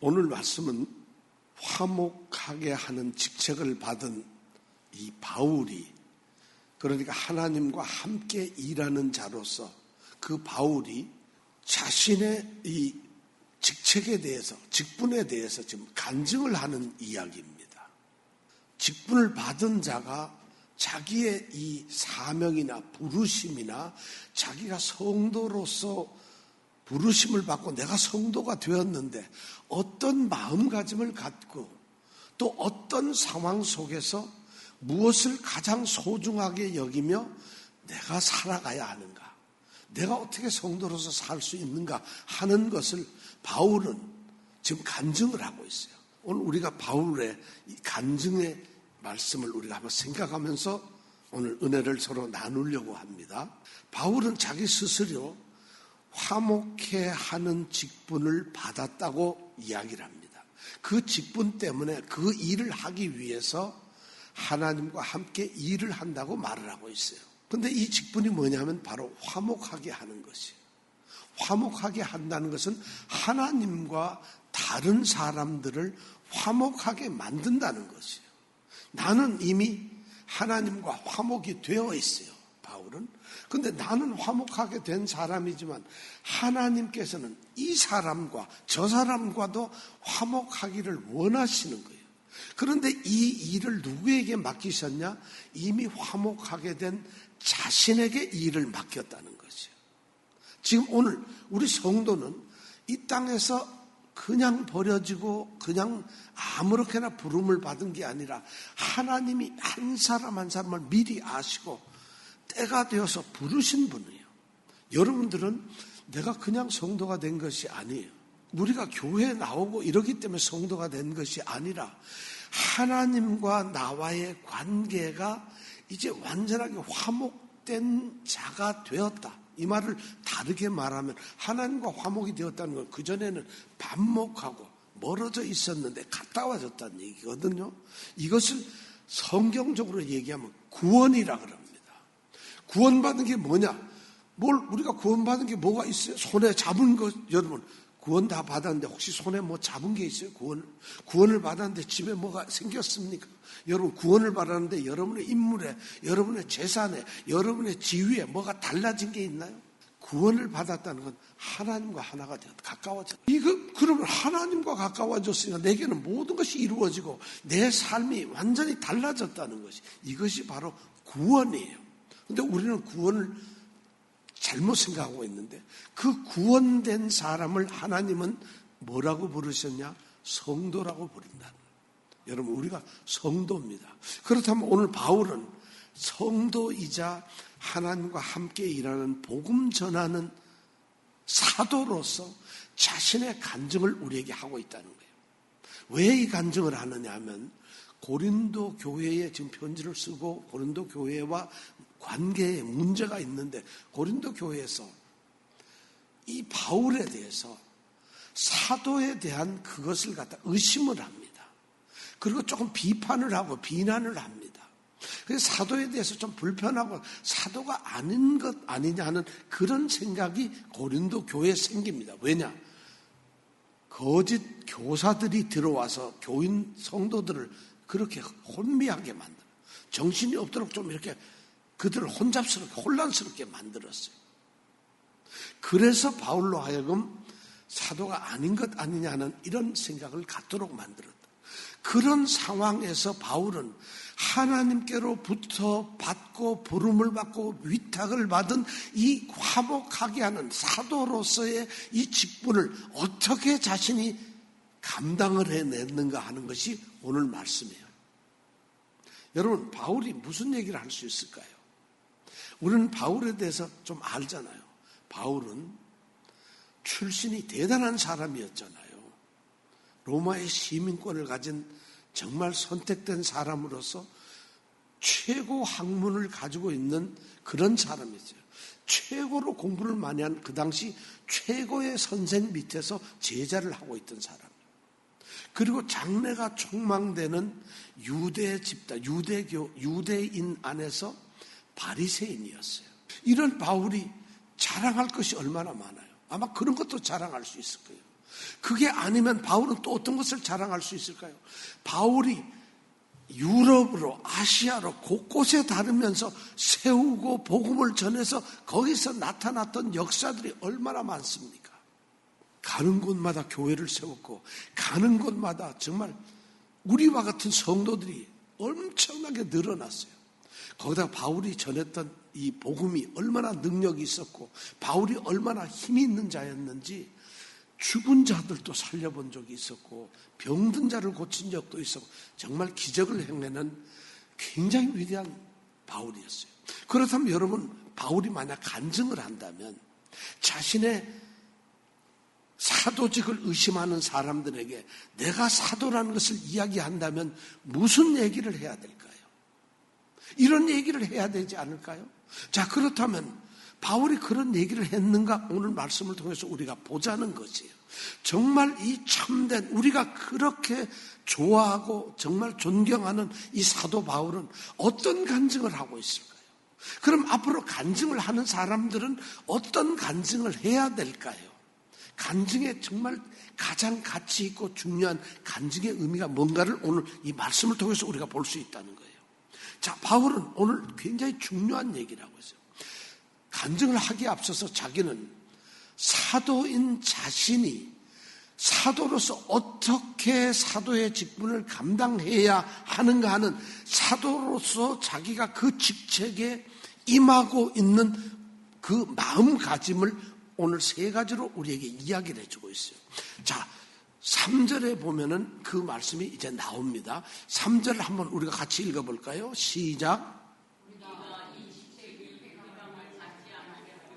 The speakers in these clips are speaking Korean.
오늘 말씀은 화목하게 하는 직책을 받은 이 바울이, 그러니까 하나님과 함께 일하는 자로서 그 바울이 자신의 이 직책에 대해서, 직분에 대해서 지금 간증을 하는 이야기입니다. 직분을 받은 자가 자기의 이 사명이나 부르심이나 자기가 성도로서 부르심을 받고 내가 성도가 되었는데 어떤 마음가짐을 갖고 또 어떤 상황 속에서 무엇을 가장 소중하게 여기며 내가 살아가야 하는가, 내가 어떻게 성도로서 살 수 있는가 하는 것을 바울은 지금 간증을 하고 있어요. 오늘 우리가 바울의 이 간증의 말씀을 우리가 한번 생각하면서 오늘 은혜를 서로 나누려고 합니다. 바울은 자기 스스로 화목해 하는 직분을 받았다고 이야기를 합니다. 그 직분 때문에 그 일을 하기 위해서 하나님과 함께 일을 한다고 말을 하고 있어요. 그런데 이 직분이 뭐냐면 바로 화목하게 하는 것이에요. 화목하게 한다는 것은 하나님과 다른 사람들을 화목하게 만든다는 것이에요. 나는 이미 하나님과 화목이 되어 있어요, 바울은. 그런데 나는 화목하게 된 사람이지만 하나님께서는 이 사람과 저 사람과도 화목하기를 원하시는 거예요. 그런데 이 일을 누구에게 맡기셨냐? 이미 화목하게 된 자신에게 이 일을 맡겼다는 것이에요. 지금 오늘 우리 성도는 이 땅에서 그냥 버려지고 그냥 아무렇게나 부름을 받은 게 아니라 하나님이 한 사람 한 사람을 미리 아시고 때가 되어서 부르신 분이에요. 여러분들은 내가 그냥 성도가 된 것이 아니에요. 우리가 교회에 나오고 이러기 때문에 성도가 된 것이 아니라 하나님과 나와의 관계가 이제 완전하게 화목된 자가 되었다. 이 말을 다르게 말하면 하나님과 화목이 되었다는 건 그전에는 반목하고 멀어져 있었는데 가까워졌다는 얘기거든요. 이것을 성경적으로 얘기하면 구원이라 그럽니다. 구원받은 게 뭐냐? 우리가 구원받은 게 뭐가 있어요? 손에 잡은 것, 여러분 구원 다 받았는데 혹시 손에 뭐 잡은 게 있어요? 구원을 받았는데 집에 뭐가 생겼습니까? 여러분 구원을 받았는데 여러분의 인물에, 여러분의 재산에, 여러분의 지위에 뭐가 달라진 게 있나요? 구원을 받았다는 건 하나님과 하나가 되었다. 가까워졌다. 그러면 하나님과 가까워졌으니까 내게는 모든 것이 이루어지고 내 삶이 완전히 달라졌다는 것이, 이것이 바로 구원이에요. 근데 우리는 구원을 잘못 생각하고 있는데 그 구원된 사람을 하나님은 뭐라고 부르셨냐? 성도라고 부른다. 여러분 우리가 성도입니다. 그렇다면 오늘 바울은 성도이자 하나님과 함께 일하는 복음 전하는 사도로서 자신의 간증을 우리에게 하고 있다는 거예요. 왜 이 간증을 하느냐 하면 고린도 교회에 지금 편지를 쓰고 고린도 교회와 관계에 문제가 있는데 고린도 교회에서 이 바울에 대해서 사도에 대한 그것을 갖다 의심을 합니다. 그리고 조금 비판을 하고 비난을 합니다. 그래서 사도에 대해서 좀 불편하고 사도가 아닌 것 아니냐 하는 그런 생각이 고린도 교회에 생깁니다. 왜냐? 거짓 교사들이 들어와서 교인 성도들을 그렇게 혼미하게 만들어, 정신이 없도록 좀 이렇게 그들을 혼잡스럽게 혼란스럽게 만들었어요. 그래서 바울로 하여금 사도가 아닌 것 아니냐는 이런 생각을 갖도록 만들었다. 그런 상황에서 바울은 하나님께로부터 받고 부름을 받고 위탁을 받은 이 화목하게 하는 사도로서의 이 직분을 어떻게 자신이 감당을 해냈는가 하는 것이 오늘 말씀이에요. 여러분 바울이 무슨 얘기를 할 수 있을까요? 우리는 바울에 대해서 좀 알잖아요. 바울은 출신이 대단한 사람이었잖아요. 로마의 시민권을 가진 정말 선택된 사람으로서 최고 학문을 가지고 있는 그런 사람이었어요. 최고로 공부를 많이 한 그 당시 최고의 선생 밑에서 제자를 하고 있던 사람. 그리고 장래가 촉망되는 유대 집단, 유대인 안에서 바리새인이었어요. 이런 바울이 자랑할 것이 얼마나 많아요. 아마 그런 것도 자랑할 수 있을 거예요. 그게 아니면 바울은 또 어떤 것을 자랑할 수 있을까요? 바울이 유럽으로 아시아로 곳곳에 다니면서 세우고 복음을 전해서 거기서 나타났던 역사들이 얼마나 많습니까? 가는 곳마다 교회를 세웠고 가는 곳마다 정말 우리와 같은 성도들이 엄청나게 늘어났어요. 거기다가 바울이 전했던 이 복음이 얼마나 능력이 있었고 바울이 얼마나 힘이 있는 자였는지 죽은 자들도 살려본 적이 있었고 병든 자를 고친 적도 있었고 정말 기적을 행하는 굉장히 위대한 바울이었어요. 그렇다면 여러분, 바울이 만약 간증을 한다면 자신의 사도직을 의심하는 사람들에게 내가 사도라는 것을 이야기한다면 무슨 얘기를 해야 될까요? 이런 얘기를 해야 되지 않을까요? 자, 그렇다면 바울이 그런 얘기를 했는가 오늘 말씀을 통해서 우리가 보자는 것이에요. 정말 이 참된 우리가 그렇게 좋아하고 정말 존경하는 이 사도 바울은 어떤 간증을 하고 있을까요? 그럼 앞으로 간증을 하는 사람들은 어떤 간증을 해야 될까요? 간증에 정말 가장 가치 있고 중요한 간증의 의미가 뭔가를 오늘 이 말씀을 통해서 우리가 볼 수 있다는 거예요. 자, 바울은 오늘 굉장히 중요한 얘기를 하고 있어요. 간증을 하기에 앞서서 자기는 사도인 자신이 사도로서 어떻게 사도의 직분을 감당해야 하는가 하는 사도로서 자기가 그 직책에 임하고 있는 그 마음가짐을 오늘 세 가지로 우리에게 이야기를 해주고 있어요. 자, 3절에 보면은 그 말씀이 이제 나옵니다. 3절 한번 우리가 같이 읽어볼까요? 시작.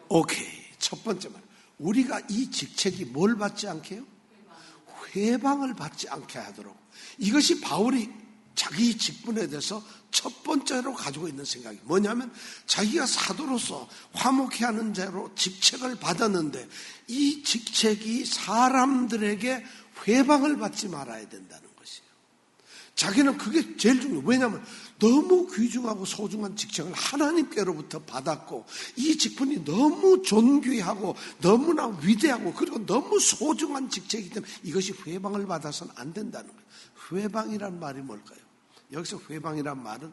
오케이. 첫 번째 말. 우리가 이 직책이 뭘 받지 않게 해요? 회방을 받지 않게 하도록. 이것이 바울이 자기 직분에 대해서 첫 번째로 가지고 있는 생각이 뭐냐면 자기가 사도로서 화목해 하는 자로 직책을 받았는데 이 직책이 사람들에게 회방을 받지 말아야 된다는 것이에요. 자기는 그게 제일 중요해요. 왜냐하면 너무 귀중하고 소중한 직책을 하나님께로부터 받았고 이 직분이 너무 존귀하고 너무나 위대하고 그리고 너무 소중한 직책이기 때문에 이것이 회방을 받아서는 안 된다는 거예요. 회방이란 말이 뭘까요? 여기서 회방이란 말은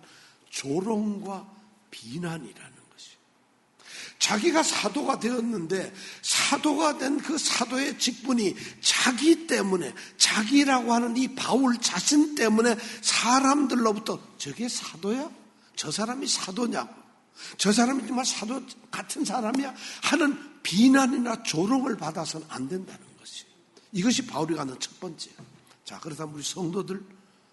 조롱과 비난이라는 것이에요. 자기가 사도가 되었는데 사도가 된 그 사도의 직분이 자기 때문에 자기라고 하는 이 바울 자신 때문에 사람들로부터 저게 사도야? 저 사람이 사도냐고? 저 사람이 정말 사도 같은 사람이야? 하는 비난이나 조롱을 받아서는 안 된다는 것이에요. 이것이 바울이 가는 첫 번째예요. 자, 그렇다면 우리 성도들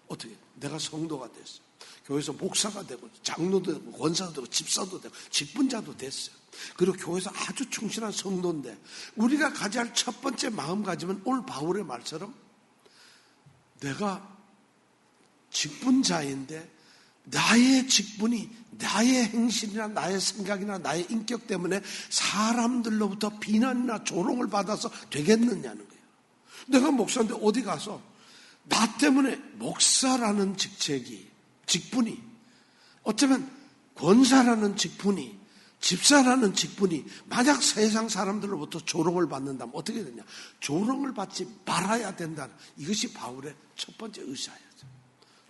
어떻게? 내가 성도가 됐어. 교회에서 목사가 되고 장로도 되고 권사도 되고 집사도 되고 직분자도 됐어요. 그리고 교회에서 아주 충실한 성도인데 우리가 가져야 할 첫 번째 마음가짐은 오늘 바울의 말처럼 내가 직분자인데 나의 직분이 나의 행실이나 나의 생각이나 나의 인격 때문에 사람들로부터 비난이나 조롱을 받아서 되겠느냐는 거예요. 내가 목사인데 어디 가서 나 때문에 목사라는 직분이 어쩌면 권사라는 직분이 집사라는 직분이 만약 세상 사람들로부터 조롱을 받는다면 어떻게 되냐? 조롱을 받지 말아야 된다는 이것이 바울의 첫 번째 의사예요.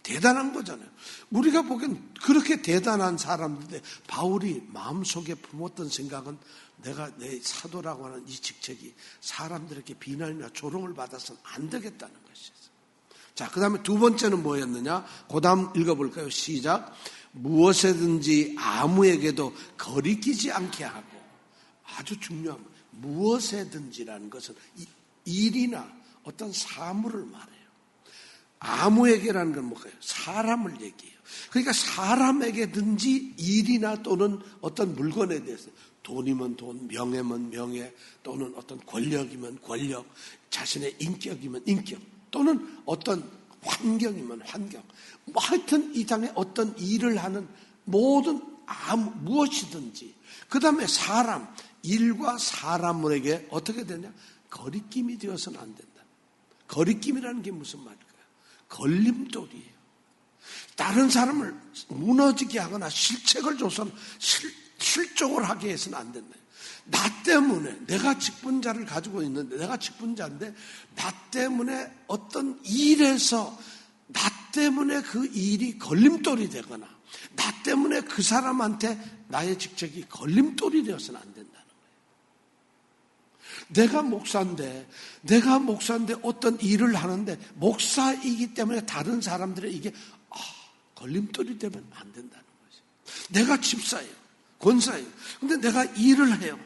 대단한 거잖아요. 우리가 보기엔 그렇게 대단한 사람인데 바울이 마음속에 품었던 생각은 내가 내 사도라고 하는 이 직책이 사람들에게 비난이나 조롱을 받아서는 안 되겠다는 것이죠. 자, 그 다음에 두 번째는 뭐였느냐? 그 다음 읽어볼까요? 시작. 무엇에든지 아무에게도 거리끼지 않게 하고. 아주 중요한 무엇에든지라는 것은 일이나 어떤 사물을 말해요. 아무에게라는 건 뭘까요? 사람을 얘기해요. 그러니까 사람에게든지 일이나 또는 어떤 물건에 대해서 돈이면 돈, 명예면 명예, 또는 어떤 권력이면 권력, 자신의 인격이면 인격, 또는 어떤 환경이면 환경, 뭐 하여튼 이 땅에 어떤 일을 하는 모든 무엇이든지 그 다음에 사람, 일과 사람에게 어떻게 되냐? 거리낌이 되어서는 안 된다. 거리낌이라는 게 무슨 말일까요? 걸림돌이에요. 다른 사람을 무너지게 하거나 실책을 줘서는 실족을 하게 해서는 안 된다. 나 때문에, 내가 직분자를 가지고 있는데, 내가 직분자인데 나 때문에 어떤 일에서 나 때문에 그 일이 걸림돌이 되거나 나 때문에 그 사람한테 나의 직책이 걸림돌이 되어서는 안 된다는 거예요. 내가 목사인데 어떤 일을 하는데 목사이기 때문에 다른 사람들의 이게 걸림돌이 되면 안 된다는 거죠. 내가 집사예요. 권사예요. 근데 내가 일을 해요.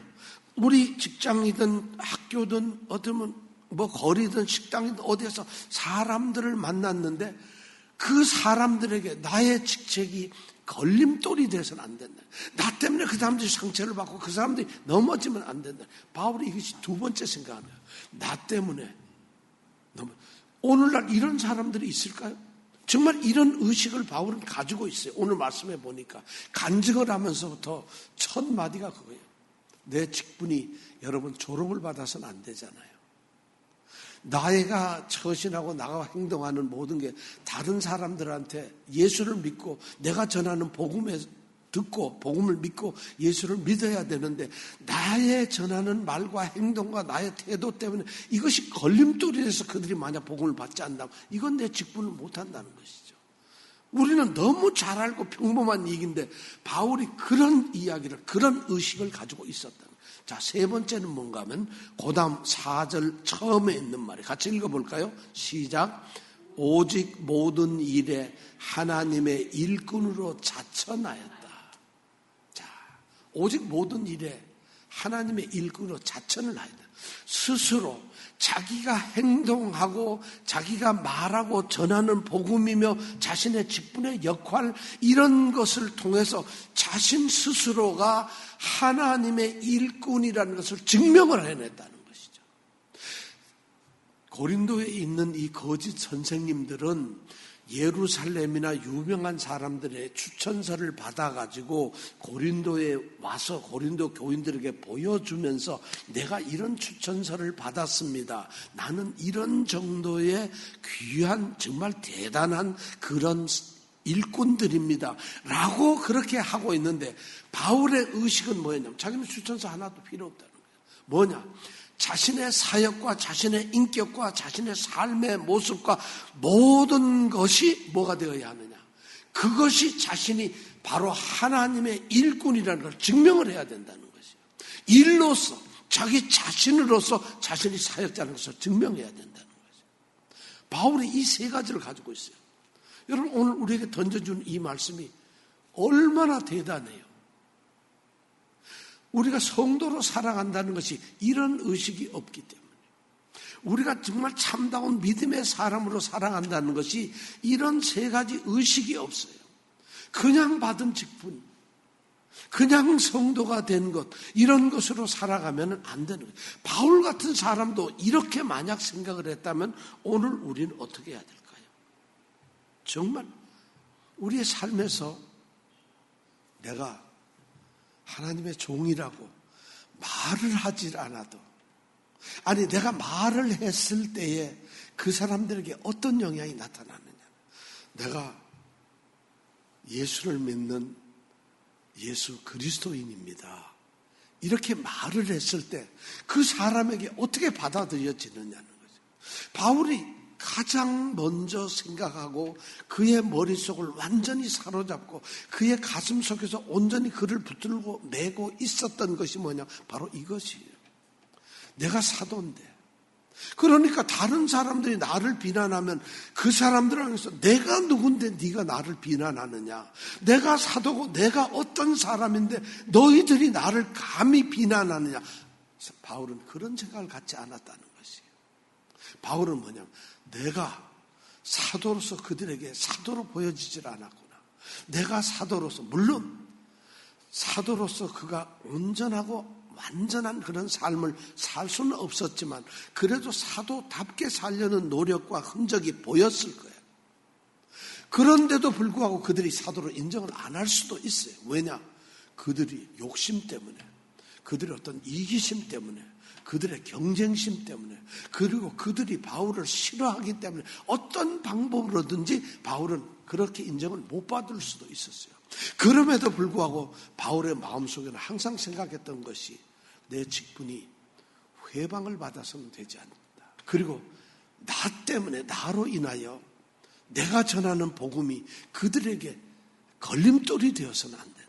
우리 직장이든 학교든 어쩌면 거리든 식당이든 어디에서 사람들을 만났는데 그 사람들에게 나의 직책이 걸림돌이 돼서는 안 된다. 나 때문에 그 사람들이 상처를 받고 그 사람들이 넘어지면 안 된다. 바울이 이것이 두 번째 생각하네요. 나 때문에 오늘날 이런 사람들이 있을까요? 정말 이런 의식을 바울은 가지고 있어요. 오늘 말씀해 보니까 간증을 하면서부터 첫 마디가 그거예요. 내 직분이 여러분 졸업을 받아서는 안 되잖아요. 나이가 처신하고 나가 행동하는 모든 게 다른 사람들한테 예수를 믿고 내가 전하는 복음에 듣고 복음을 믿고 예수를 믿어야 되는데 나의 전하는 말과 행동과 나의 태도 때문에 이것이 걸림돌이 돼서 그들이 만약 복음을 받지 않는다면 이건 내 직분을 못한다는 것이죠. 우리는 너무 잘 알고 평범한 얘기인데 바울이 그런 이야기를 그런 의식을 가지고 있었다는 거예요. 자, 세 번째는 뭔가 하면 그 다음 4절 처음에 있는 말이 같이 읽어볼까요? 시작. 오직 모든 일에 하나님의 일꾼으로 자천하였다. 자, 오직 모든 일에 하나님의 일꾼으로 자천을 하였다. 스스로 자기가 행동하고 자기가 말하고 전하는 복음이며 자신의 직분의 역할 이런 것을 통해서 자신 스스로가 하나님의 일꾼이라는 것을 증명을 해냈다는 것이죠. 고린도에 있는 이 거짓 선생님들은 예루살렘이나 유명한 사람들의 추천서를 받아가지고 고린도에 와서 고린도 교인들에게 보여주면서 내가 이런 추천서를 받았습니다. 나는 이런 정도의 귀한 정말 대단한 그런 일꾼들입니다. 라고 그렇게 하고 있는데 바울의 의식은 뭐였냐면 자기는 추천서 하나도 필요 없다는 거예요. 뭐냐? 자신의 사역과 자신의 인격과 자신의 삶의 모습과 모든 것이 뭐가 되어야 하느냐? 그것이 자신이 바로 하나님의 일꾼이라는 걸 증명을 해야 된다는 것이에요. 일로서 자기 자신으로서 자신이 사역자라는 것을 증명해야 된다는 것이에요. 바울이 이 세 가지를 가지고 있어요. 여러분 오늘 우리에게 던져준 이 말씀이 얼마나 대단해요. 우리가 성도로 살아간다는 것이 이런 의식이 없기 때문에 우리가 정말 참다운 믿음의 사람으로 살아간다는 것이 이런 세 가지 의식이 없어요. 그냥 받은 직분, 그냥 성도가 된 것 이런 것으로 살아가면 안 되는 거예요. 바울 같은 사람도 이렇게 만약 생각을 했다면 오늘 우리는 어떻게 해야 될까요? 정말 우리의 삶에서 내가 하나님의 종이라고 말을 하질 않아도 아니 내가 말을 했을 때에 그 사람들에게 어떤 영향이 나타나느냐. 내가 예수를 믿는 예수 그리스도인입니다. 이렇게 말을 했을 때 그 사람에게 어떻게 받아들여지느냐는 거죠. 바울이 가장 먼저 생각하고 그의 머릿속을 완전히 사로잡고 그의 가슴 속에서 온전히 그를 붙들고 메고 있었던 것이 뭐냐? 바로 이것이에요. 내가 사도인데 그러니까 다른 사람들이 나를 비난하면 그 사람들 안에서 내가 누군데 네가 나를 비난하느냐? 내가 사도고 내가 어떤 사람인데 너희들이 나를 감히 비난하느냐? 바울은 그런 생각을 갖지 않았다는 것이에요. 바울은 뭐냐면 내가 사도로서 그들에게 사도로 보여지질 않았구나. 내가 사도로서 물론 사도로서 그가 온전하고 완전한 그런 삶을 살 수는 없었지만 그래도 사도답게 살려는 노력과 흔적이 보였을 거예요. 그런데도 불구하고 그들이 사도로 인정을 안 할 수도 있어요. 왜냐? 그들이 욕심 때문에 그들의 어떤 이기심 때문에 그들의 경쟁심 때문에 그리고 그들이 바울을 싫어하기 때문에 어떤 방법으로든지 바울은 그렇게 인정을 못 받을 수도 있었어요. 그럼에도 불구하고 바울의 마음속에는 항상 생각했던 것이 내 직분이 회방을 받아서는 되지 않는다. 그리고 나 때문에, 나로 인하여 내가 전하는 복음이 그들에게 걸림돌이 되어서는 안 된다.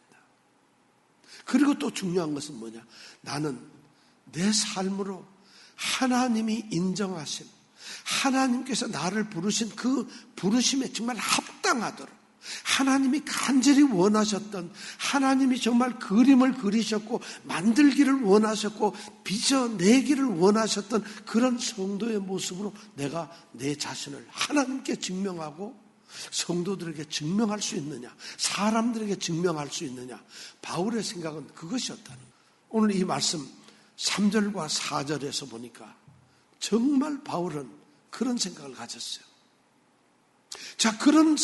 그리고 또 중요한 것은 뭐냐? 나는 내 삶으로 하나님이 인정하신, 하나님께서 나를 부르신 그 부르심에 정말 합당하도록, 하나님이 간절히 원하셨던, 하나님이 정말 그림을 그리셨고 만들기를 원하셨고 빚어내기를 원하셨던 그런 성도의 모습으로 내가 내 자신을 하나님께 증명하고 성도들에게 증명할 수 있느냐, 사람들에게 증명할 수 있느냐. 바울의 생각은 그것이었다는 거예요. 오늘 이 말씀 3절과 4절에서 보니까 정말 바울은 그런 생각을 가졌어요. 자, 그런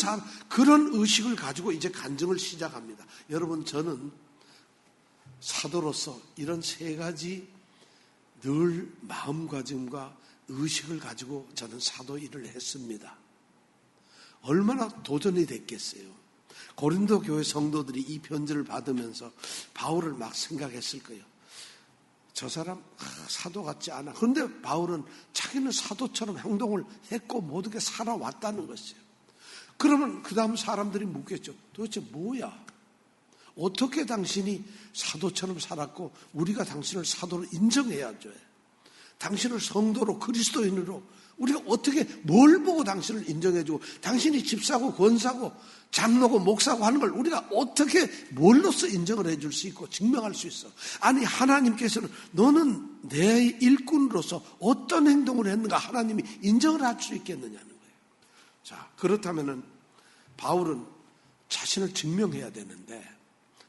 의식을 가지고 이제 간증을 시작합니다. 여러분, 저는 사도로서 이런 세 가지 늘 마음가짐과 의식을 가지고 저는 사도 일을 했습니다. 얼마나 도전이 됐겠어요. 고린도 교회 성도들이 이 편지를 받으면서 바울을 막 생각했을 거예요. 저 사람 사도 같지 않아. 그런데 바울은 자기는 사도처럼 행동을 했고 모든 게 살아왔다는 것이에요. 그러면 그 다음 사람들이 묻겠죠. 도대체 뭐야? 어떻게 당신이 사도처럼 살았고 우리가 당신을 사도로 인정해야죠. 당신을 성도로, 그리스도인으로 우리가 어떻게, 뭘 보고 당신을 인정해주고, 당신이 집사고 권사고 장로고 목사고 하는 걸 우리가 어떻게, 뭘로써 인정을 해줄 수 있고 증명할 수 있어? 아니, 하나님께서는 너는 내 일꾼으로서 어떤 행동을 했는가 하나님이 인정을 할 수 있겠느냐는 거예요. 자, 그렇다면은 바울은 자신을 증명해야 되는데,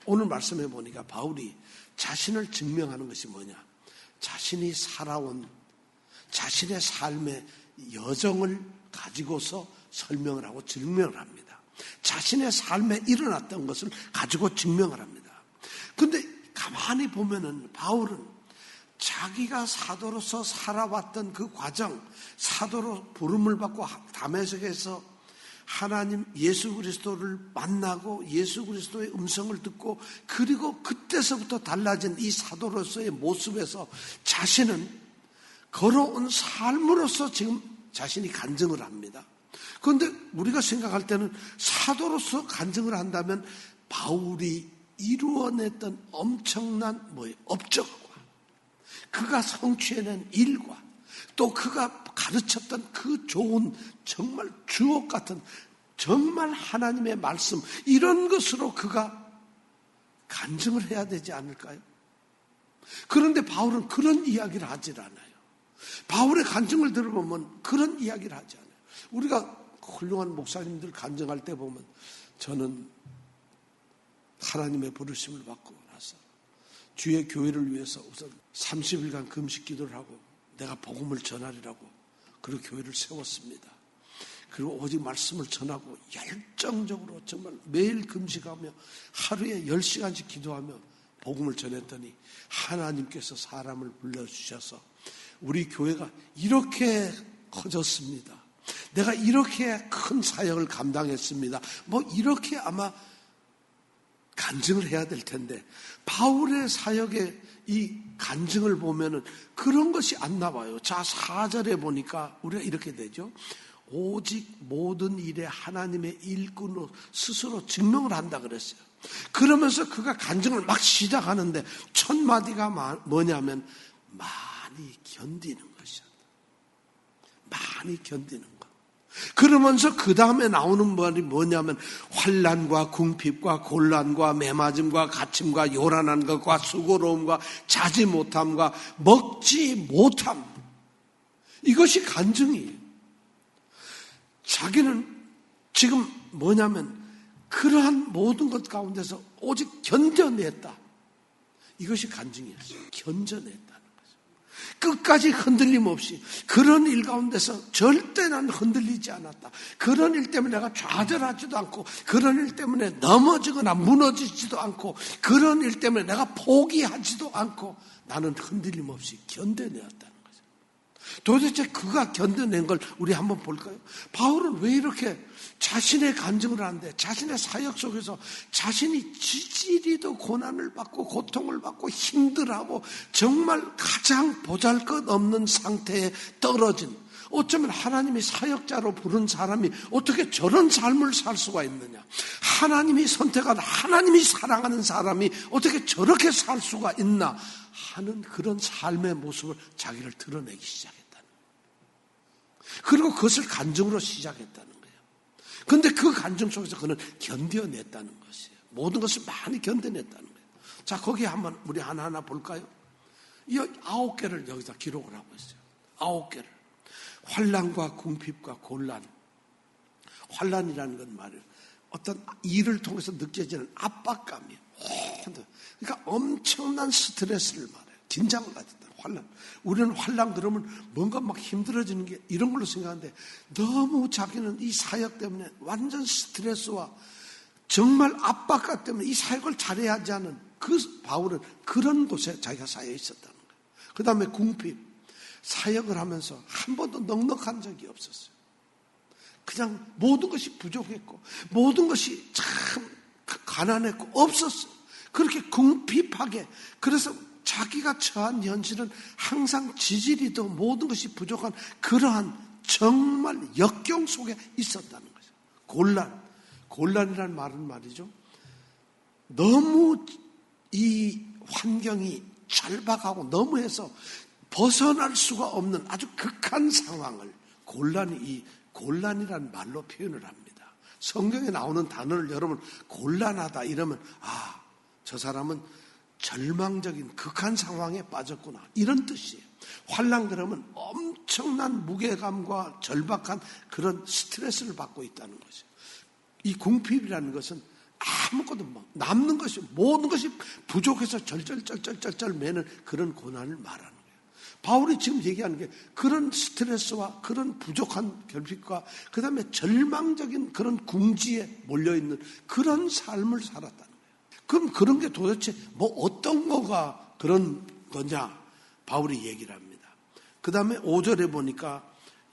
오늘 말씀해 보니까 바울이 자신을 증명하는 것이 뭐냐? 자신이 살아온 자신의 삶의 여정을 가지고서 설명을 하고 증명을 합니다. 자신의 삶에 일어났던 것을 가지고 증명을 합니다. 그런데 가만히 보면은 바울은 자기가 사도로서 살아왔던 그 과정, 사도로 부름을 받고 다메섹에서 하나님 예수 그리스도를 만나고 예수 그리스도의 음성을 듣고, 그리고 그때서부터 달라진 이 사도로서의 모습에서 자신은 걸어온 삶으로서 지금 자신이 간증을 합니다. 그런데 우리가 생각할 때는 사도로서 간증을 한다면 바울이 이루어냈던 엄청난 업적과 그가 성취해낸 일과 또 그가 가르쳤던 그 좋은, 정말 주옥 같은, 정말 하나님의 말씀, 이런 것으로 그가 간증을 해야 되지 않을까요? 그런데 바울은 그런 이야기를 하질 않아요. 바울의 간증을 들어보면 그런 이야기를 하지 않아요. 우리가 훌륭한 목사님들 간증할 때 보면, 저는 하나님의 부르심을 받고 나서 주의 교회를 위해서 우선 30일간 금식 기도를 하고 내가 복음을 전하리라고 그리고 교회를 세웠습니다. 그리고 오직 말씀을 전하고 열정적으로 정말 매일 금식하며 하루에 10시간씩 기도하며 복음을 전했더니 하나님께서 사람을 불러주셔서 우리 교회가 이렇게 커졌습니다. 내가 이렇게 큰 사역을 감당했습니다. 이렇게 아마 간증을 해야 될 텐데, 바울의 사역의 이 간증을 보면은 그런 것이 안 나와요. 자, 4절에 보니까 우리가 이렇게 되죠. 오직 모든 일에 하나님의 일꾼으로 스스로 증명을 한다 그랬어요. 그러면서 그가 간증을 막 시작하는데 첫 마디가 뭐냐면 많이 견디는 것이었다. 많이 견디는 것. 그러면서 그 다음에 나오는 말이 뭐냐면 환난과 궁핍과 곤란과 매맞음과 갇힘과 요란한 것과 수고로움과 자지 못함과 먹지 못함, 이것이 간증이에요. 자기는 지금 뭐냐면 그러한 모든 것 가운데서 오직 견뎌냈다. 이것이 간증이었어요. 견뎌냈다는 거죠. 끝까지 흔들림 없이 그런 일 가운데서 절대 난 흔들리지 않았다. 그런 일 때문에 내가 좌절하지도 않고, 그런 일 때문에 넘어지거나 무너지지도 않고, 그런 일 때문에 내가 포기하지도 않고 나는 흔들림 없이 견뎌내었다는 거죠. 도대체 그가 견뎌낸 걸 우리 한번 볼까요? 바울은 왜 이렇게 자신의 간증을 하는데 자신의 사역 속에서 자신이 지지리도 고난을 받고 고통을 받고 힘들어하고 정말 가장 보잘것없는 상태에 떨어진, 어쩌면 하나님이 사역자로 부른 사람이 어떻게 저런 삶을 살 수가 있느냐, 하나님이 선택한 하나님이 사랑하는 사람이 어떻게 저렇게 살 수가 있나 하는 그런 삶의 모습을 자기를 드러내기 시작했다는 거예요. 그리고 그것을 간증으로 시작했다는 거예요. 그런데 그 간증 속에서 그는 견뎌냈다는 것이에요. 모든 것을 많이 견뎌냈다는 거예요. 자, 거기에 한번 우리 하나하나 볼까요? 이 9개를 여기다 기록을 하고 있어요. 9개를. 환난과 궁핍과 곤란. 환난이라는 건 말이에요. 어떤 일을 통해서 느껴지는 압박감이에요. 그러니까 엄청난 스트레스를 말해요. 긴장을 가졌다. 환난. 우리는 환난 그러면 뭔가 막 힘들어지는 게 이런 걸로 생각하는데 너무 자기는 이 사역 때문에 완전 스트레스와 정말 압박감 때문에 이 사역을 잘해야 하지 않은 그 바울은 그런 곳에 자기가 쌓여 있었다는 거예요. 그 다음에 궁핍. 사역을 하면서 한 번도 넉넉한 적이 없었어요. 그냥 모든 것이 부족했고 모든 것이 참 가난했고 없었어요. 그렇게 궁핍하게, 그래서 자기가 처한 현실은 항상 지지리도 모든 것이 부족한 그러한 정말 역경 속에 있었다는 거죠. 곤란이라는 말은 말이죠, 너무 이 환경이 절박하고 너무해서 벗어날 수가 없는 아주 극한 상황을 곤란이라는 말로 표현을 합니다. 성경에 나오는 단어를 여러분 곤란하다 이러면 저 사람은 절망적인 극한 상황에 빠졌구나 이런 뜻이에요. 환난 그러면 엄청난 무게감과 절박한 그런 스트레스를 받고 있다는 거죠. 이 궁핍이라는 것은 아무것도 남는 것이 모든 것이 부족해서 절절절절절 매는 그런 고난을 말하는 거예요. 바울이 지금 얘기하는 게 그런 스트레스와 그런 부족한 결핍과 그 다음에 절망적인 그런 궁지에 몰려있는 그런 삶을 살았다는 거예요. 그럼 그런 게 도대체 뭐 어떤 거가 그런 거냐 바울이 얘기를 합니다. 그 다음에 5절에 보니까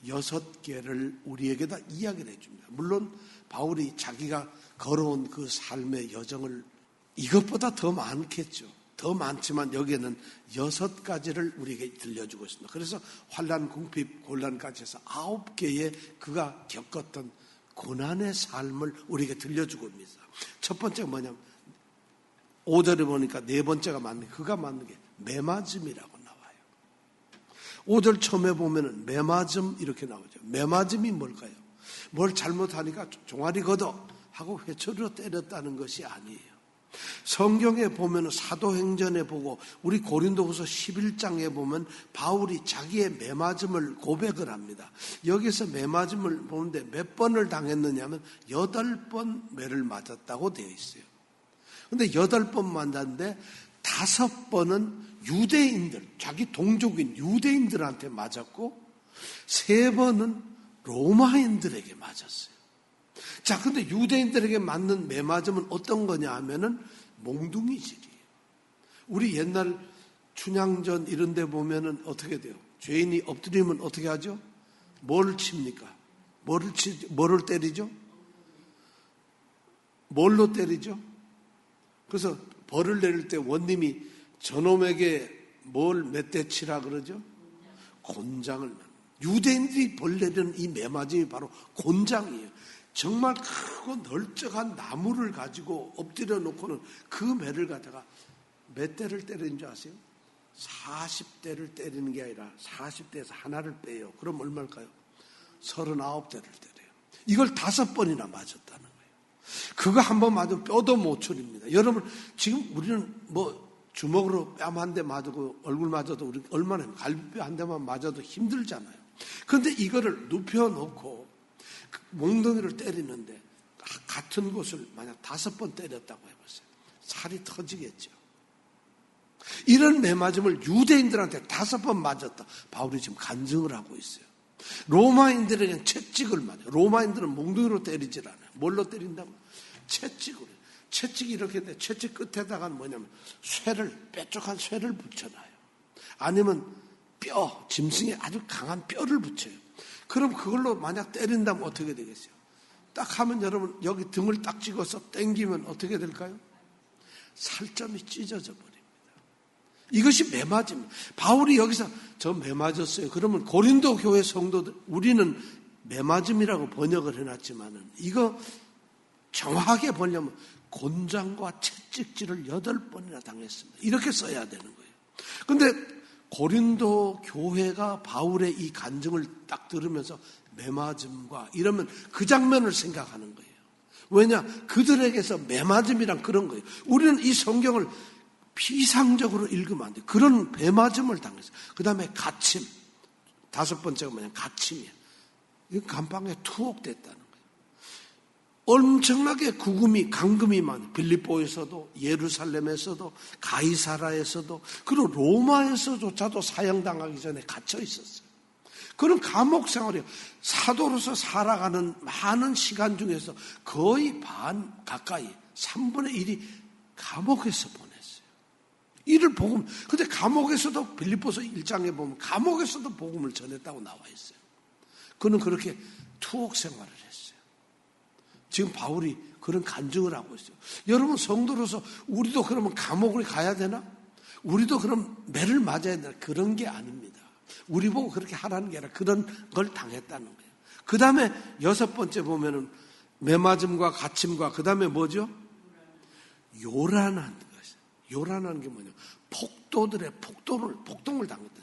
6개를 우리에게다 이야기를 해줍니다. 물론 바울이 자기가 걸어온 그 삶의 여정을 이것보다 더 많겠죠. 더 많지만 여기에는 6가지를 우리에게 들려주고 있습니다. 그래서 환난, 궁핍, 곤란까지 해서 9개의 그가 겪었던 고난의 삶을 우리에게 들려주고 있습니다. 첫 번째가 뭐냐면 5절에 보니까 4번째가 맞는, 그가 맞는 게 매맞음이라고 나와요. 5절 처음에 보면은 매맞음 이렇게 나오죠. 매맞음이 뭘까요? 뭘 잘못하니까 종아리 걷어 하고 회초리로 때렸다는 것이 아니에요. 성경에 보면 사도행전에 보고 우리 고린도후서 11장에 보면 바울이 자기의 매맞음을 고백을 합니다. 여기서 매맞음을 보는데 몇 번을 당했느냐면 8번 매를 맞았다고 되어 있어요. 그런데 8번 맞았는데 5번은 유대인들, 자기 동족인 유대인들한테 맞았고 3번은 로마인들에게 맞았어요. 자, 근데 유대인들에게 맞는 매맞음은 어떤 거냐 하면은 몽둥이질이에요. 우리 옛날 춘향전 이런 데 보면은 어떻게 돼요? 죄인이 엎드리면 어떻게 하죠? 뭘 칩니까? 뭐를 때리죠? 뭘로 때리죠? 그래서 벌을 내릴 때 원님이 저놈에게 뭘 몇 대 치라 그러죠? 곤장을. 유대인들이 벌 내리는 이 매맞음이 바로 곤장이에요. 정말 크고 널쩍한 나무를 가지고 엎드려 놓고는 그 매를 갖다가 몇 대를 때리는 줄 아세요? 40대를 때리는 게 아니라 40대에서 하나를 빼요. 그럼 얼마일까요? 39대를 때려요. 이걸 5번이나 맞았다는 거예요. 그거 한 번 맞으면 뼈도 못 추립니다. 여러분, 지금 우리는 뭐 주먹으로 뺨 한 대 맞고 얼굴 맞아도 우리 얼마나 갈비뼈 한 대만 맞아도 힘들잖아요. 그런데 이거를 눕혀놓고 몽둥이를 때리는데 같은 곳을 만약 5번 때렸다고 해보세요. 살이 터지겠죠. 이런 매맞음을 유대인들한테 5번 맞았다. 바울이 지금 간증을 하고 있어요. 로마인들에게는 채찍을 맞아요. 로마인들은 몽둥이로 때리질 않아요. 뭘로 때린다고? 채찍으로. 채찍이 이렇게 돼. 채찍 끝에다가 뭐냐면 쇠를, 뾰족한 쇠를 붙여놔요. 아니면 뼈, 짐승에 아주 강한 뼈를 붙여요. 그럼 그걸로 만약 때린다면 어떻게 되겠어요? 딱 하면 여러분 여기 등을 딱 찍어서 당기면 어떻게 될까요? 살점이 찢어져 버립니다. 이것이 매맞음입니다. 바울이 여기서 저 매맞았어요. 그러면 고린도 교회 성도들, 우리는 매맞음이라고 번역을 해놨지만은 이거 정확하게 보려면 곤장과 채찍질을 8번이나 당했습니다. 이렇게 써야 되는 거예요. 그런데 고린도 교회가 바울의 이 간증을 딱 들으면서 매맞음과 이러면 그 장면을 생각하는 거예요. 왜냐? 그들에게서 매맞음이란 그런 거예요. 우리는 이 성경을 피상적으로 읽으면 안 돼요. 그런 매맞음을 당했어요. 그 다음에 갇힘. 5번째가 뭐냐? 갇힘이에요. 이거 감방에 투옥됐다는 거예요. 엄청나게 구금이, 강금이 많아요. 빌립보에서도, 예루살렘에서도, 가이사라에서도, 그리고 로마에서조차도 사형당하기 전에 갇혀 있었어요. 그런 감옥 생활이에요. 사도로서 살아가는 많은 시간 중에서 거의 반 가까이 3분의 1이 감옥에서 보냈어요. 이를 복음, 근데 감옥에서도 빌립보서 1장에 보면 감옥에서도 복음을 전했다고 나와 있어요. 그는 그렇게 투옥 생활을 했어요. 지금 바울이 그런 간증을 하고 있어요. 여러분 성도로서 우리도 그러면 감옥을 가야 되나? 우리도 그럼 매를 맞아야 되나? 그런 게 아닙니다. 우리 보고 그렇게 하라는 게 아니라 그런 걸 당했다는 거예요. 그 다음에 6번째 보면은 매맞음과 갇힘과 그 다음에 뭐죠? 요란한 것이에요. 요란한 게 뭐냐? 폭도들의 폭동을 당했다.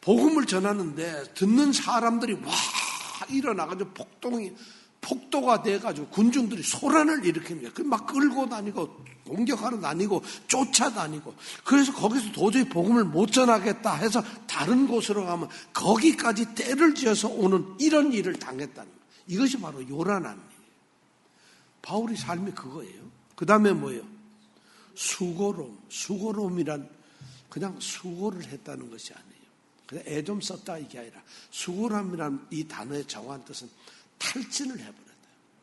복음을 전하는데 듣는 사람들이 와 일어나가지고 폭도가 돼가지고 군중들이 소란을 일으키는 거예요. 막 끌고 다니고 공격하러 다니고 쫓아다니고, 그래서 거기서 도저히 복음을 못 전하겠다 해서 다른 곳으로 가면 거기까지 때를 지어서 오는 이런 일을 당했다는 거예요. 이것이 바로 요란한 일이에요. 바울의 삶이 그거예요. 그 다음에 뭐예요? 수고로움이란 그냥 수고를 했다는 것이 아니에요. 그냥 애 좀 썼다 이게 아니라 수고로움이란 이 단어의 정확한 뜻은 탈진을 해버렸다.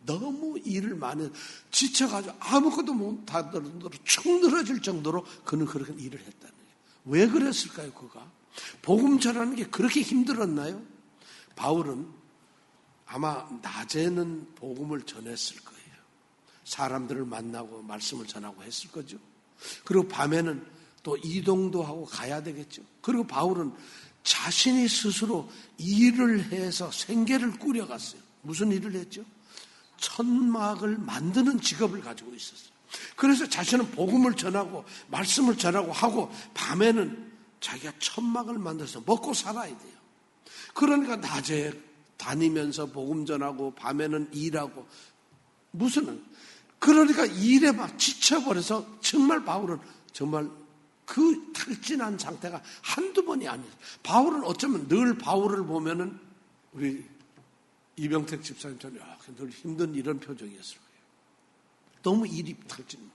너무 일을 많이 해서 지쳐가지고 아무것도 못할 정도로 축 늘어질 정도로 그는 그렇게 일을 했다는 거예요. 왜 그랬을까요? 그가 복음 전하는 게 그렇게 힘들었나요? 바울은 아마 낮에는 복음을 전했을 거예요. 사람들을 만나고 말씀을 전하고 했을 거죠. 그리고 밤에는 또 이동도 하고 가야 되겠죠. 그리고 바울은 자신이 스스로 일을 해서 생계를 꾸려갔어요. 무슨 일을 했죠? 천막을 만드는 직업을 가지고 있었어요. 그래서 자신은 복음을 전하고 말씀을 전하고 하고 밤에는 자기가 천막을 만들어서 먹고 살아야 돼요. 그러니까 낮에 다니면서 복음 전하고 밤에는 일하고 그러니까 일에 막 지쳐버려서 정말 바울은 정말 그 탈진한 상태가 한두 번이 아니에요. 바울은 어쩌면 늘 바울을 보면은 우리 이병택 집사님처럼 늘 힘든 이런 표정이었을 거예요. 너무 일이 탈진.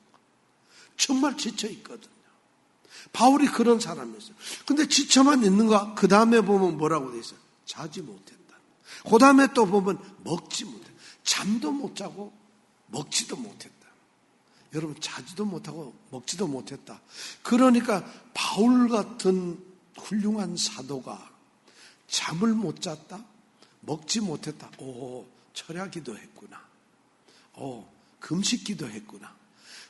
정말 지쳐있거든요. 바울이 그런 사람이었어요. 근데 지쳐만 있는가? 그 다음에 보면 뭐라고 돼 있어요? 자지 못했다. 그 다음에 또 보면 먹지 못했다. 잠도 못 자고 먹지도 못했다. 여러분 자지도 못하고 먹지도 못했다. 그러니까 바울 같은 훌륭한 사도가 잠을 못 잤다? 먹지 못했다. 철야기도 했구나. 금식기도 했구나.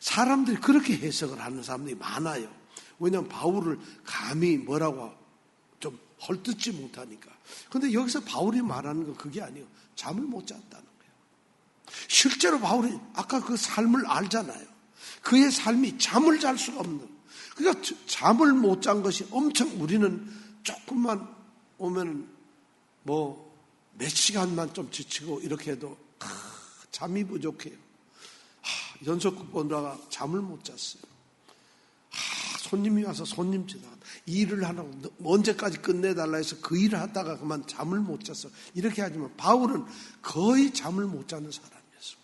사람들이 그렇게 해석을 하는 사람들이 많아요. 왜냐하면 바울을 감히 뭐라고 좀 헐뜯지 못하니까. 그런데 여기서 바울이 말하는 건 그게 아니에요. 잠을 못 잤다는 거예요. 실제로 바울이 아까 그 삶을 알잖아요. 그의 삶이 잠을 잘 수가 없는. 그러니까 잠을 못 잔 것이 엄청, 우리는 조금만 오면 몇 시간만 좀 지치고 이렇게 해도 잠이 부족해요. 연속극 보다가 잠을 못 잤어요. 손님이 와서 손님지다. 일을 하라고 언제까지 끝내달라 해서 그 일을 하다가 그만 잠을 못 잤어. 이렇게 하지만 바울은 거의 잠을 못 자는 사람이었어요.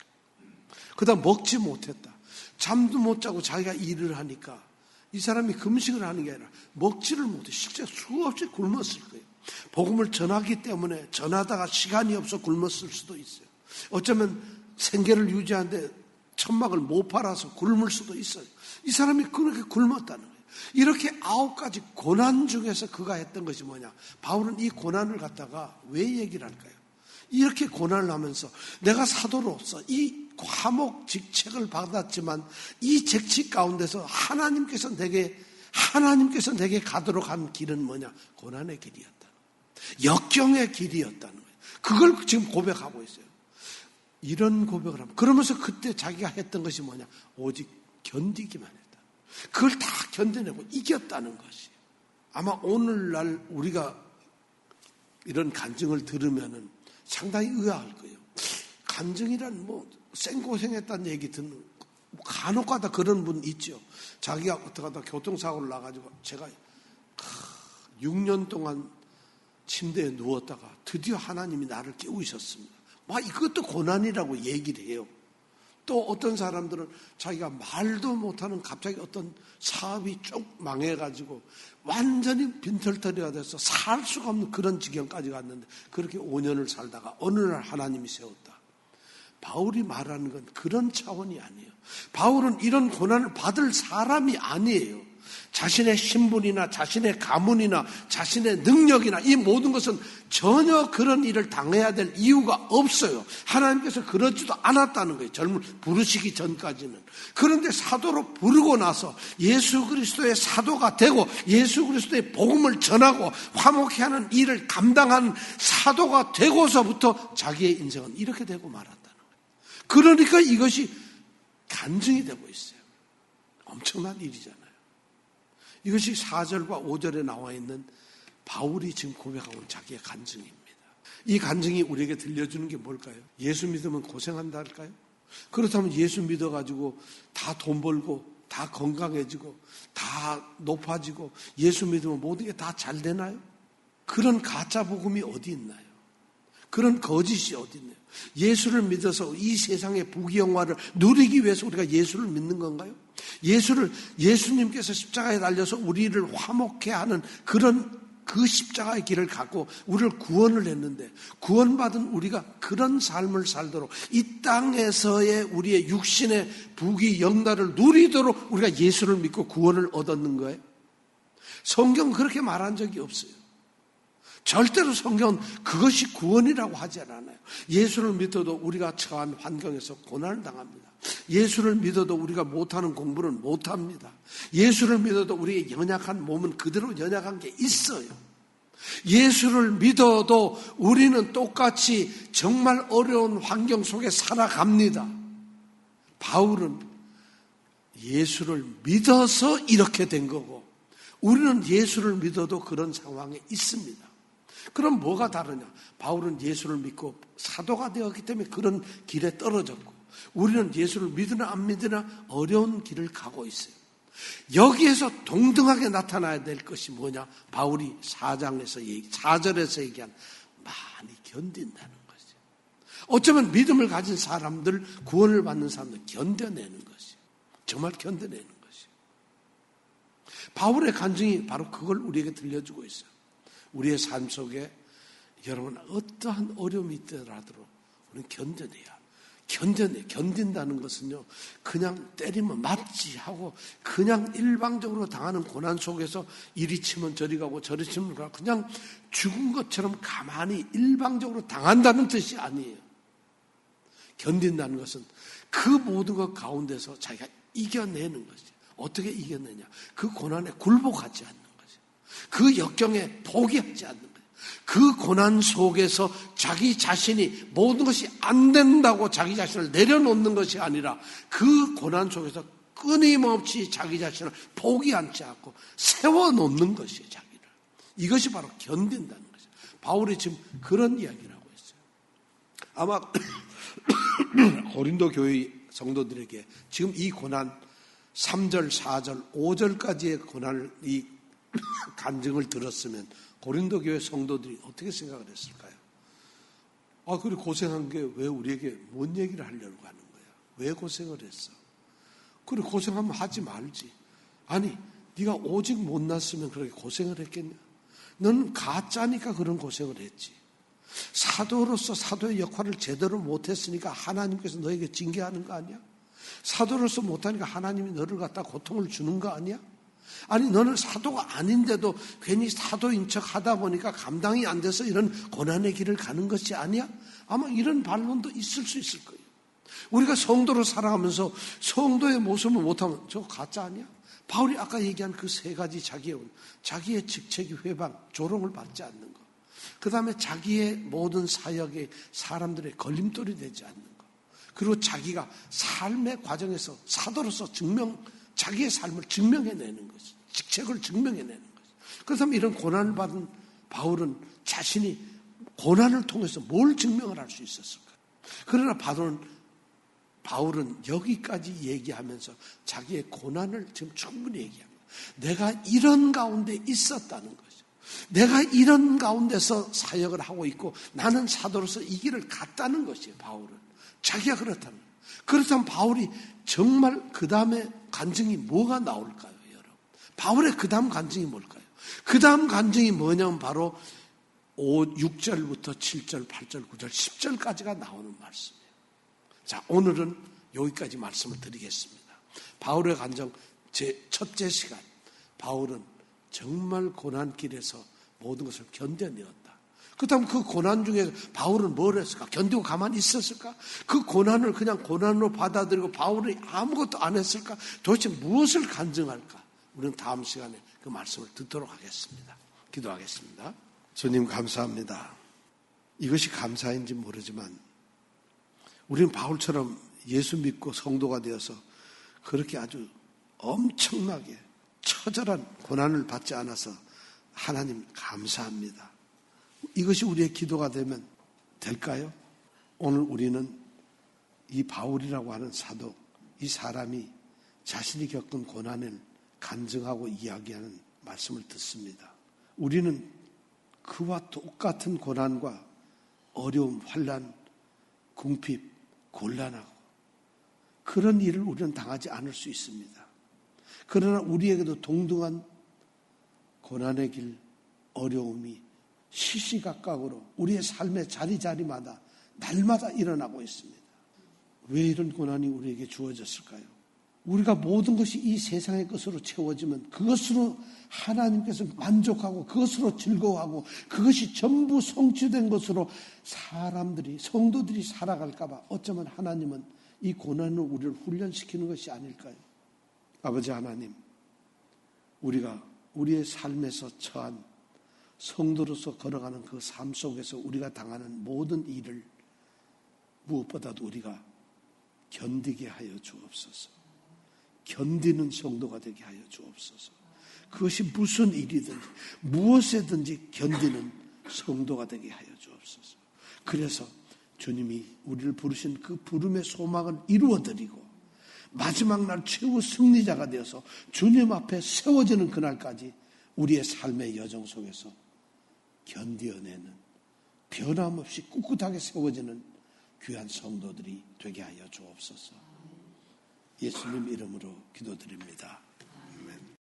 그다음 먹지 못했다. 잠도 못 자고 자기가 일을 하니까 이 사람이 금식을 하는 게 아니라 먹지를 못해. 실제 수없이 굶었을 거예요. 복음을 전하기 때문에 전하다가 시간이 없어 굶었을 수도 있어요. 어쩌면 생계를 유지하는데 천막을 못 팔아서 굶을 수도 있어요. 이 사람이 그렇게 굶었다는 거예요. 이렇게 9가지 고난 중에서 그가 했던 것이 뭐냐? 바울은 이 고난을 갖다가 왜 얘기를 할까요? 이렇게 고난을 하면서 내가 사도로서 이 화목 직책을 받았지만 이 직책 가운데서 하나님께서 내게 가도록 한 길은 뭐냐? 고난의 길이었다. 역경의 길이었다는 거예요. 그걸 지금 고백하고 있어요. 이런 고백을 하면 그러면서 그때 자기가 했던 것이 뭐냐? 오직 견디기만 했다. 그걸 다 견뎌내고 이겼다는 것이. 아마 오늘날 우리가 이런 간증을 들으면은 상당히 의아할 거예요. 간증이란 생고생했다는 얘기 듣는, 간혹가다 그런 분 있죠. 자기가 어떻게 하다 교통사고를 나가지고 제가 6년 동안 침대에 누웠다가 드디어 하나님이 나를 깨우셨습니다. 이것도 고난이라고 얘기를 해요. 또 어떤 사람들은 자기가 말도 못하는 갑자기 어떤 사업이 쭉 망해가지고 완전히 빈털터리가 돼서 살 수가 없는 그런 지경까지 갔는데 그렇게 5년을 살다가 어느 날 하나님이 세웠다. 바울이 말하는 건 그런 차원이 아니에요. 바울은 이런 고난을 받을 사람이 아니에요. 자신의 신분이나 자신의 가문이나 자신의 능력이나 이 모든 것은 전혀 그런 일을 당해야 될 이유가 없어요. 하나님께서 그러지도 않았다는 거예요. 부르시기 전까지는. 그런데 사도로 부르고 나서 예수 그리스도의 사도가 되고 예수 그리스도의 복음을 전하고 화목해 하는 일을 감당하는 사도가 되고서부터 자기의 인생은 이렇게 되고 말았다는 거예요. 그러니까 이것이 간증이 되고 있어요. 엄청난 일이잖아요. 이것이 4절과 5절에 나와 있는 바울이 지금 고백하고 있는 자기의 간증입니다. 이 간증이 우리에게 들려주는 게 뭘까요? 예수 믿으면 고생한다 할까요? 그렇다면 예수 믿어가지고 다 돈 벌고 다 건강해지고 다 높아지고 예수 믿으면 모든 게 다 잘 되나요? 그런 가짜 복음이 어디 있나요? 그런 거짓이 어디 있나요? 예수를 믿어서 이 세상의 부귀영화를 누리기 위해서 우리가 예수를 믿는 건가요? 예수님께서 십자가에 달려서 우리를 화목해 하는 그 십자가의 길을 갖고 우리를 구원을 했는데 구원받은 우리가 그런 삶을 살도록 이 땅에서의 우리의 육신의 부귀영화를 누리도록 우리가 예수를 믿고 구원을 얻었는 거예요? 성경은 그렇게 말한 적이 없어요. 절대로 성경은 그것이 구원이라고 하지 않아요. 예수를 믿어도 우리가 처한 환경에서 고난을 당합니다. 예수를 믿어도 우리가 못하는 공부는 못합니다. 예수를 믿어도 우리의 연약한 몸은 그대로 연약한 게 있어요. 예수를 믿어도 우리는 똑같이 정말 어려운 환경 속에 살아갑니다. 바울은 예수를 믿어서 이렇게 된 거고 우리는 예수를 믿어도 그런 상황에 있습니다. 그럼 뭐가 다르냐? 바울은 예수를 믿고 사도가 되었기 때문에 그런 길에 떨어졌고 우리는 예수를 믿으나 안 믿으나 어려운 길을 가고 있어요. 여기에서 동등하게 나타나야 될 것이 뭐냐? 바울이 4절에서 얘기한 많이 견딘다는 거죠. 어쩌면 믿음을 가진 사람들, 구원을 받는 사람들 견뎌내는 것이에요. 정말 견뎌내는 것이에요. 바울의 간증이 바로 그걸 우리에게 들려주고 있어요. 우리의 삶 속에 여러분 어떠한 어려움이 있더라도 우리는 견딘다는 것은요 그냥 때리면 맞지 하고 그냥 일방적으로 당하는 고난 속에서 이리 치면 저리 가고 저리 치면 가고 그냥 죽은 것처럼 가만히 일방적으로 당한다는 뜻이 아니에요. 견딘다는 것은 그 모든 것 가운데서 자기가 이겨내는 것이에요. 어떻게 이겨내냐? 그 고난에 굴복하지 않는 그 역경에 포기하지 않는 거예요. 그 고난 속에서 자기 자신이 모든 것이 안 된다고 자기 자신을 내려놓는 것이 아니라 그 고난 속에서 끊임없이 자기 자신을 포기하지 않고 세워놓는 것이에요. 자기를. 이것이 바로 견딘다는 거죠. 바울이 지금 그런 이야기를 하고 있어요. 아마 고린도 교회 성도들에게 지금 이 고난 3절, 4절, 5절까지의 고난을 이 간증을 들었으면 고린도 교회 성도들이 어떻게 생각을 했을까요? 그래 고생한 게 왜 우리에게 뭔 얘기를 하려고 하는 거야? 왜 고생을 했어? 그래 고생하면 하지 말지. 아니 네가 오직 못났으면 그렇게 고생을 했겠냐? 너는 가짜니까 그런 고생을 했지. 사도로서 사도의 역할을 제대로 못했으니까 하나님께서 너에게 징계하는 거 아니야? 사도로서 못하니까 하나님이 너를 갖다 고통을 주는 거 아니야? 아니 너는 사도가 아닌데도 괜히 사도인 척 하다 보니까 감당이 안 돼서 이런 고난의 길을 가는 것이 아니야? 아마 이런 반론도 있을 수 있을 거예요. 우리가 성도로 살아가면서 성도의 모습을 못하면 저거 가짜 아니야? 바울이 아까 얘기한 그 세 가지 자기의 직책이 회방, 조롱을 받지 않는 것. 그 다음에 자기의 모든 사역에 사람들의 걸림돌이 되지 않는 것. 그리고 자기가 삶의 과정에서 사도로서 자기의 삶을 증명해내는 것이, 직책을 증명해내는 것이. 그렇다면 이런 고난을 받은 바울은 자신이 고난을 통해서 뭘 증명을 할 수 있었을까? 그러나 바울은 여기까지 얘기하면서 자기의 고난을 지금 충분히 얘기합니다. 내가 이런 가운데 있었다는 거죠. 내가 이런 가운데서 사역을 하고 있고 나는 사도로서 이 길을 갔다는 것이에요. 바울은. 자기가 그렇다는 거예요. 그렇다면 바울이 정말 그 다음에 간증이 뭐가 나올까요, 여러분? 바울의 그 다음 간증이 뭘까요? 그 다음 간증이 뭐냐면 바로 6절부터 7절, 8절, 9절, 10절까지가 나오는 말씀이에요. 자, 오늘은 여기까지 말씀을 드리겠습니다. 바울의 간증 제 첫째 시간. 바울은 정말 고난길에서 모든 것을 견뎌내었다. 그렇다면 그 고난 중에 바울은 뭘 했을까? 견디고 가만히 있었을까? 그 고난을 그냥 고난으로 받아들이고 바울이 아무것도 안 했을까? 도대체 무엇을 간증할까? 우리는 다음 시간에 그 말씀을 듣도록 하겠습니다. 기도하겠습니다. 주님 감사합니다. 이것이 감사인지 모르지만 우리는 바울처럼 예수 믿고 성도가 되어서 그렇게 아주 엄청나게 처절한 고난을 받지 않아서 하나님 감사합니다. 이것이 우리의 기도가 되면 될까요? 오늘 우리는 이 바울이라고 하는 사도, 이 사람이 자신이 겪은 고난을 간증하고 이야기하는 말씀을 듣습니다. 우리는 그와 똑같은 고난과 어려움, 환난, 궁핍, 곤란하고 그런 일을 우리는 당하지 않을 수 있습니다. 그러나 우리에게도 동등한 고난의 길, 어려움이 시시각각으로 우리의 삶의 자리자리마다 날마다 일어나고 있습니다. 왜 이런 고난이 우리에게 주어졌을까요? 우리가 모든 것이 이 세상의 것으로 채워지면 그것으로 하나님께서 만족하고 그것으로 즐거워하고 그것이 전부 성취된 것으로 성도들이 살아갈까 봐 어쩌면 하나님은 이 고난을 우리를 훈련시키는 것이 아닐까요? 아버지 하나님, 우리가 우리의 삶에서 처한 성도로서 걸어가는 그 삶 속에서 우리가 당하는 모든 일을 무엇보다도 우리가 견디게 하여 주옵소서. 견디는 성도가 되게 하여 주옵소서. 그것이 무슨 일이든지 무엇에든지 견디는 성도가 되게 하여 주옵소서. 그래서 주님이 우리를 부르신 그 부름의 소망을 이루어드리고 마지막 날 최후 승리자가 되어서 주님 앞에 세워지는 그날까지 우리의 삶의 여정 속에서 견디어내는 변함없이 꿋꿋하게 세워지는 귀한 성도들이 되게 하여 주옵소서. 예수님 이름으로 기도드립니다.